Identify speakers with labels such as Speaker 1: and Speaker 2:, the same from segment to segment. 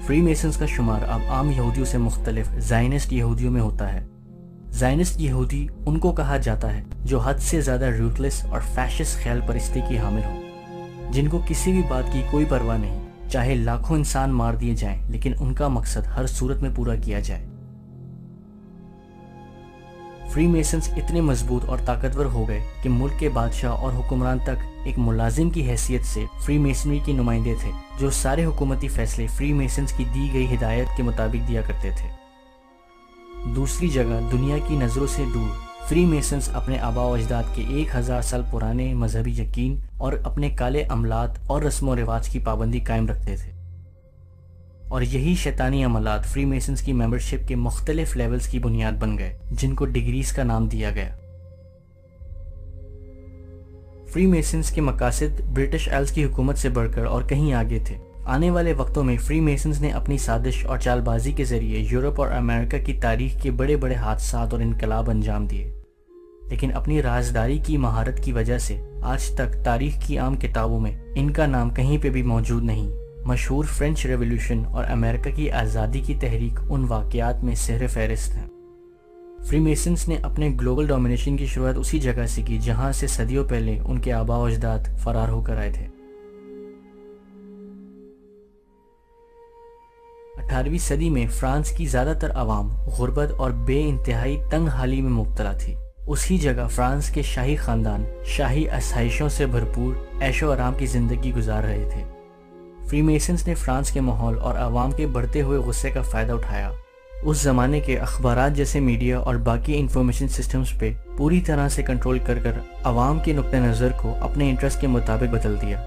Speaker 1: Free masons का शुमार अब आम यहूदियों से मुख्तलिफ ज़ायनिस्ट यहूदियों में होता है। ज़ायनिस्ट यहूदी उनको कहा जाता है जो हद से ज़्यादा रूथलेस और फैशिस्ट ख्याल परिस्थिति की हामिल हो, जिनको किसी भी बात की कोई परवाह नहीं, चाहे लाखों इंसान मार दिए जाएं, लेकिन उनका मकसद हर सूरत में पूरा किया जाए। फ्री मेसन्स इतने मजबूत और ताकतवर हो गए कि मुल्क के बादशाह और हुक्मरान तक एक मुलाजिम की हैसियत से फ्री मेसनरी के नुमाइंदे थे, जो सारे हुकूमती फैसले फ्री मेसन्स की दी गई हिदायत के मुताबिक दिया करते थे। दूसरी जगह दुनिया की नज़रों से दूर फ्री मेसन्स अपने आबा व अजदाद के 1000 साल पुराने मजहबी यकीन और अपने काले अमलात और रस्म व रिवाज की पाबंदी कायम रखते थे, और यही शैतानी अमलात फ्री मेसन्स की मेंबरशिप के मुख्तलिफ लेवल्स की बुनियाद बन गए, जिनको डिग्रीज का नाम दिया गया। फ्री मेसन्स के मकासद ब्रिटिश आइल्स की हुकूमत से बढ़कर और कहीं आगे थे। आने वाले वक्तों में फ्री मेसन्स ने अपनी साजिश और चालबाजी के जरिए यूरोप और अमेरिका की तारीख के बड़े बड़े हादसात और इनकलाब अंजाम दिए, लेकिन अपनी राजदारी की महारत की वजह से आज तक तारीख की आम किताबों में इनका नाम कहीं पे भी मौजूद नहीं। मशहूर फ्रेंच रेवोल्यूशन और अमेरिका की आज़ादी की तहरीक उन वाक़यात में सहरे फहरिस्त हैं। फ्री मेसन्स ने अपने ग्लोबल डोमिनेशन की शुरुआत उसी जगह से की जहां से सदियों पहले उनके आबा व अजदाद फरार होकर आए थे। 18वीं सदी में फ्रांस की ज़्यादातर आवाम गुर्बत और बेइंतहाई तंग हाली में मुब्तला थी। उसी जगह फ्रांस के शाही खानदान शाही आसाइशों से भरपूर ऐशो आराम की ज़िंदगी गुजार रहे थे। फ्री मेसन्स ने फ्रांस के माहौल और आवाम के बढ़ते हुए गुस्से का फ़ायदा उठाया। उस ज़माने के अखबारात जैसे मीडिया और बाकी इंफॉर्मेशन सिस्टम्स पे पूरी तरह से कंट्रोल कर आवाम के नुक्ते नज़र को अपने इंटरेस्ट के मुताबिक बदल दिया।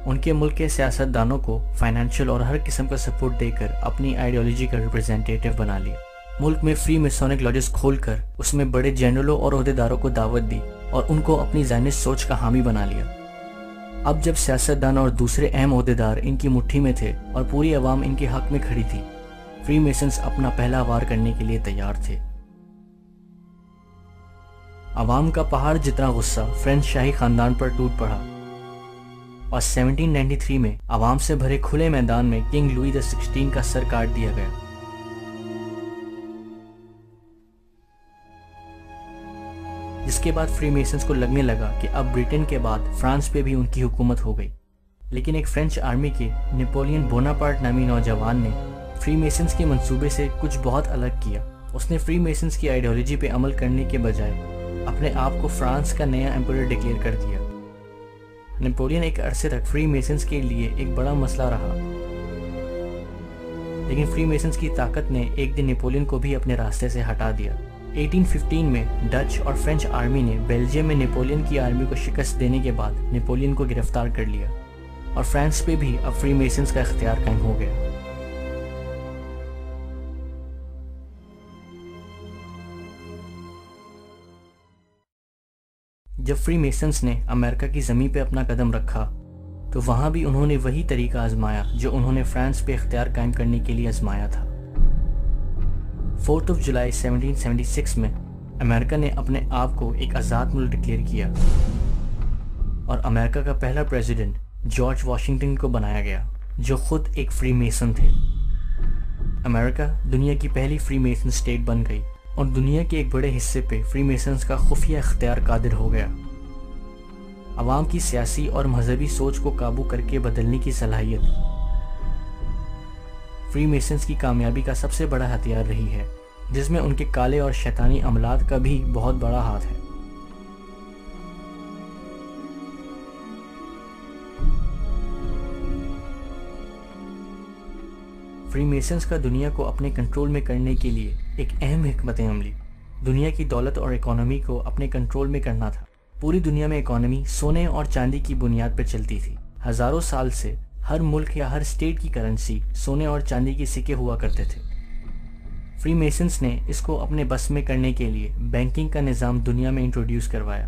Speaker 1: उनके मुल्क के सियासतदानों को फाइनेंशियल और हर किस्म का सपोर्ट देकर अपनी आइडियोलॉजी का रिप्रेजेंटेटिव बना लिया। मुल्क में फ्री मेसोनिक लॉजेस खोलकर उसमें बड़े जनरलों और ओहदेदारों को दावत दी और उनको अपनी ज़ायनिस्ट सोच का हामी बना लिया। अब जब सियासतदान और दूसरे अहम ओहदेदार इनकी मुट्ठी में थे और पूरी आवाम इनके हक में खड़ी थी, फ्री मेसन्स अपना पहला वार करने के लिए तैयार थे। आवाम का पहाड़ जितना गुस्सा फ्रेंच शाही खानदान पर टूट पड़ा और 1793 में आवाम से भरे खुले मैदान में किंग लुई XVI का सर काट दिया गया। जिसके बाद फ्री मेसन्स को लगने लगा कि अब ब्रिटेन के बाद फ्रांस पे भी उनकी हुकूमत हो गई। लेकिन एक फ्रेंच आर्मी के नेपोलियन बोनापार्ट नामी नौजवान ने फ्री मेसन्स के मंसूबे से कुछ बहुत अलग किया। उसने फ्री मेसन्स की आइडियोलॉजी पे अमल करने के बजाय अपने आप को फ्रांस का नया एम्परर डिक्लेयर कर दिया। नेपोलियन एक अरसे तक फ्री मेसन्स के लिए एक बड़ा मसला रहा, लेकिन फ्री मेसन्स की ताकत ने एक दिन नेपोलियन को भी अपने रास्ते से हटा दिया। 1815 में डच और फ्रेंच आर्मी ने बेल्जियम में नेपोलियन की आर्मी को शिकस्त देने के बाद नेपोलियन को गिरफ्तार कर लिया और फ्रांस पे भी अब फ्री मेसन्स का इख्तियार कायम हो गया। जब फ्री मेसन्स ने अमेरिका की ज़मीन पे अपना कदम रखा तो वहाँ भी उन्होंने वही तरीका आजमाया जो उन्होंने फ्रांस पे इख्तियार कायम करने के लिए आजमाया था। 4 जुलाई 1776 में अमेरिका ने अपने आप को एक आज़ाद मुल्क डिक्लेयर किया और अमेरिका का पहला प्रेसिडेंट जॉर्ज वाशिंगटन को बनाया गया, जो खुद एक फ्री मेसन थे। अमेरिका दुनिया की पहली फ्री मेसन स्टेट बन गई और दुनिया के एक बड़े हिस्से पे फ्री मेसन्स का खुफिया इख्तियार कादिर हो गया। अवाम की सियासी और मजहबी सोच को काबू करके बदलने की सलाहियत फ्री मेसन्स की कामयाबी का सबसे बड़ा हथियार रही है, जिसमें उनके काले और शैतानी अमलात का भी बहुत बड़ा हाथ है। फ्री मेसन्स का दुनिया को अपने कंट्रोल में करने के लिए एक अहम हिकमत अमली दुनिया की दौलत और इकोनॉमी को अपने कंट्रोल में करना था। पूरी दुनिया में इकोनॉमी सोने और चांदी की बुनियाद पर चलती थी। हजारों साल से हर मुल्क या हर स्टेट की करेंसी सोने और चांदी के सिक्के हुआ करते थे। फ्री मेसन्स ने इसको अपने बस में करने के लिए बैंकिंग का निज़ाम दुनिया में इंट्रोड्यूस करवाया,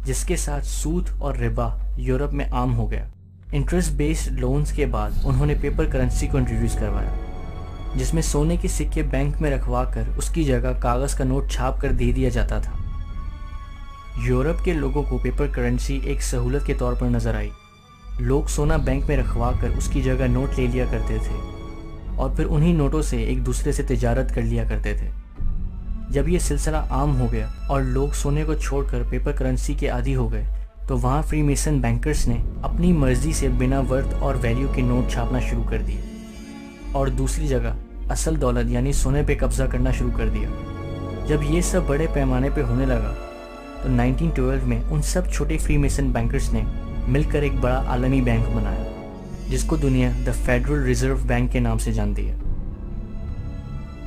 Speaker 1: जिसके साथ सूद और रिबा यूरोप में आम हो गया। इंटरेस्ट बेस्ड लोन्स के बाद उन्होंने पेपर करेंसी को इंट्रोड्यूस करवाया, जिसमें सोने के सिक्के बैंक में रखवा कर उसकी जगह कागज़ का नोट छाप कर दे दिया जाता था। यूरोप के लोगों को पेपर करेंसी एक सहूलत के तौर पर नजर आई लोग सोना बैंक में रखवा कर उसकी जगह नोट ले लिया करते थे और फिर उन्हीं नोटों से एक दूसरे से तिजारत कर लिया करते थे। जब ये सिलसिला आम हो गया और लोग सोने को छोड़कर पेपर करेंसी के आदी हो गए तो वहाँ फ्रीमेसन बैंकर्स ने अपनी मर्जी से बिना वर्थ और वैल्यू के नोट छापना शुरू कर दिए और दूसरी जगह असल दौलत यानी सोने पे कब्जा करना शुरू कर दिया। जब ये सब बड़े पैमाने पे होने लगा तो 1912 में उन सब छोटे फ्रीमेसन बैंकर्स ने मिलकर एक बड़ा आलमी बैंक बनाया जिसको दुनिया द फेडरल रिजर्व बैंक के नाम से जानती है।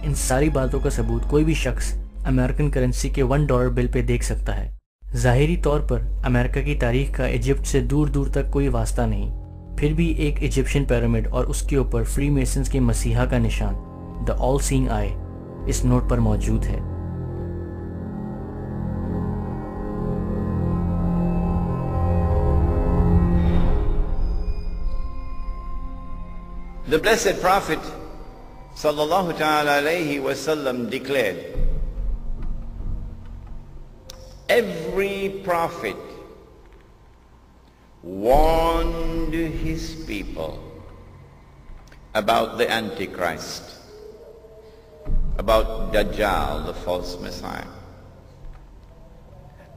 Speaker 1: इन सारी बातों का सबूत कोई भी शख्स अमेरिकन करेंसी के $1 बिल पे देख सकता है। ज़ाहिरी तौर पर अमेरिका की तारीख का इजिप्ट से दूर दूर तक कोई वास्ता नहीं, फिर भी एक इजिप्शियन पिरामिड और उसके ऊपर फ्रीमेसन्स के मसीहा का निशान द ऑल सीइंग आई इस नोट पर मौजूद है।
Speaker 2: The blessed Prophet sallallahu ta'ala alayhi wasallam declared, every prophet warned his people about the Antichrist, about Dajjal, the false Messiah.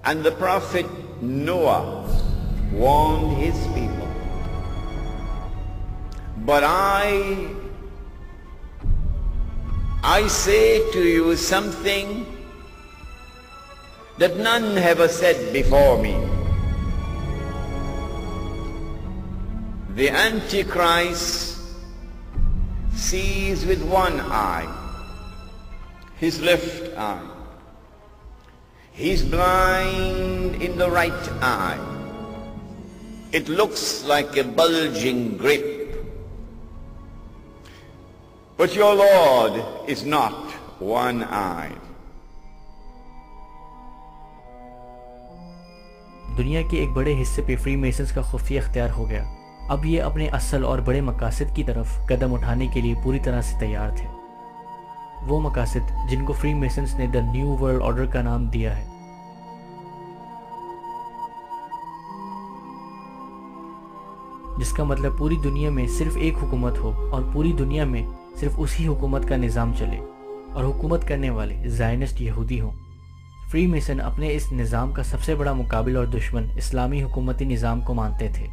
Speaker 2: And the Prophet Noah warned his people. But I say to you something that none have said before me. The Antichrist sees with one eye, his left eye. He's blind in the right eye. It looks like a bulging grape. But your Lord is not one-eyed.
Speaker 1: दुनिया के एक बड़े हिस्से पे Freemasons का खुफिया इख्तियार हो गया। अब ये अपने असल और बड़े मकासद की तरफ कदम उठाने के लिए पूरी तरह से तैयार थे। वो मकासद जिनको फ्रीमेसन्स ने द न्यू वर्ल्ड ऑर्डर का नाम दिया है। जिसका मतलब पूरी दुनिया में सिर्फ एक हुकूमत हो और पूरी दुनिया में सिर्फ उसी हुकूमत का निज़ाम चले और हुकूमत करने वाले ज़ायनिस्ट यहूदी हों। फ्रीमेसन अपने इस निज़ाम का सबसे बड़ा मुकाबिल और दुश्मन इस्लामी हुकूमती निज़ाम को मानते थे।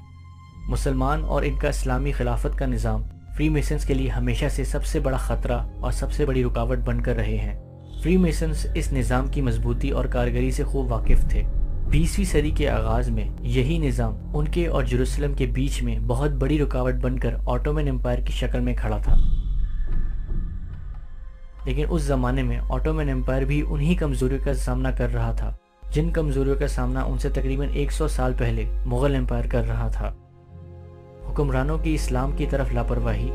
Speaker 1: मुसलमान और इनका इस्लामी खिलाफत का निज़ाम फ्रीमेसन्स के लिए हमेशा से सबसे बड़ा ख़तरा और सबसे बड़ी रुकावट बनकर रहे हैं। फ्रीमेसन्स इस निज़ाम की मजबूती और कारगरी से खूब वाकिफ़ थे। 20वीं सदी के आगाज़ में यही निज़ाम उनके और जेरूसलम के बीच में बहुत बड़ी रुकावट बनकर ऑटोमन एम्पायर की शक्ल में खड़ा था। लेकिन उस ज़माने में ऑटोमन एम्पायर भी उन्हीं कमज़ोरियों का सामना कर रहा था जिन कमज़ोरियों का सामना उनसे तकरीबन 100 साल पहले मुग़ल एम्पायर कर रहा था। हुक्मरानों की इस्लाम की तरफ लापरवाही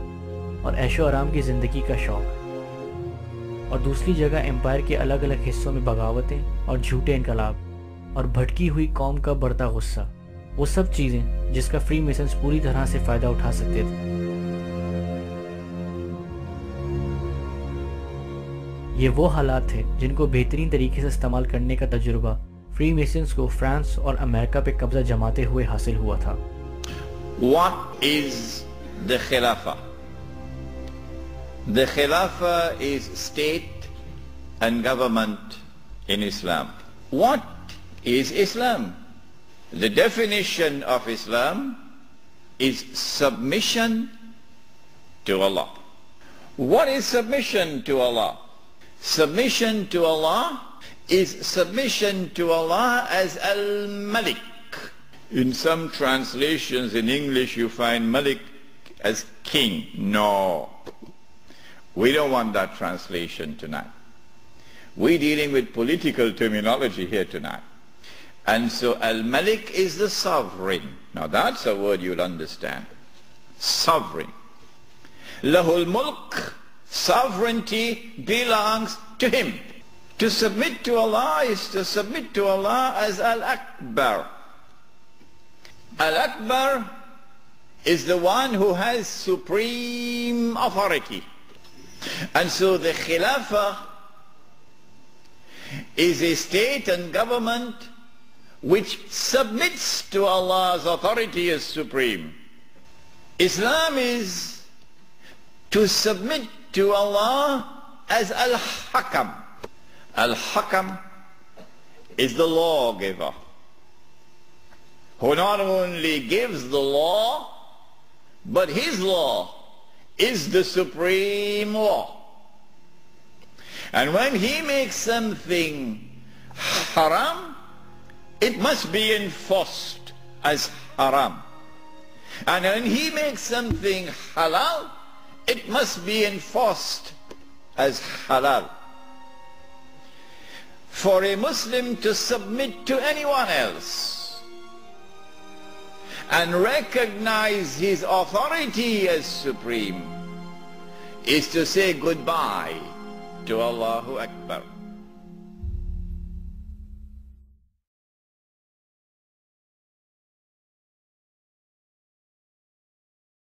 Speaker 1: और ऐशो आराम की ज़िंदगी का शौक़ और दूसरी जगह एम्पायर के अलग अलग हिस्सों में बगावतें और झूठे इनकलाब और भटकी हुई कौम का बढ़ता गुस्सा, वो सब चीज़ें जिसका फ्रीमेसन्स पूरी तरह से फ़ायदा उठा सकते थे। ये वो हालात थे जिनको बेहतरीन तरीके से इस्तेमाल करने का तजुर्बा फ्रीमेसन्स को फ्रांस और अमेरिका पे कब्जा जमाते हुए हासिल हुआ था।
Speaker 2: What is the Khilafah? The Khilafah is state and government in Islam. What is Islam? The definition of Islam is submission to Allah. What is submission to Allah? Submission to Allah is submission to Allah as Al-Malik. In some translations in English you find Malik as king. No. We don't want that translation tonight. We're dealing with political terminology here tonight. And so Al-Malik is the sovereign. Now that's a word you'll understand. Sovereign. Lahul Mulk, sovereignty belongs to him. To submit to Allah is to submit to Allah as Al-Akbar. Al-Akbar is the one who has supreme authority. And so the Khilafah is a state and government which submits to Allah's authority as supreme. Islam is to submit to Allah as Al-Hakam. Al-Hakam is the lawgiver, who not only gives the law, but his law is the supreme law. And when he makes something haram, it must be enforced as haram. And when he makes something halal, it must be enforced as halal. For a Muslim to submit to anyone else and recognize his authority as supreme is to say goodbye to Allahu Akbar.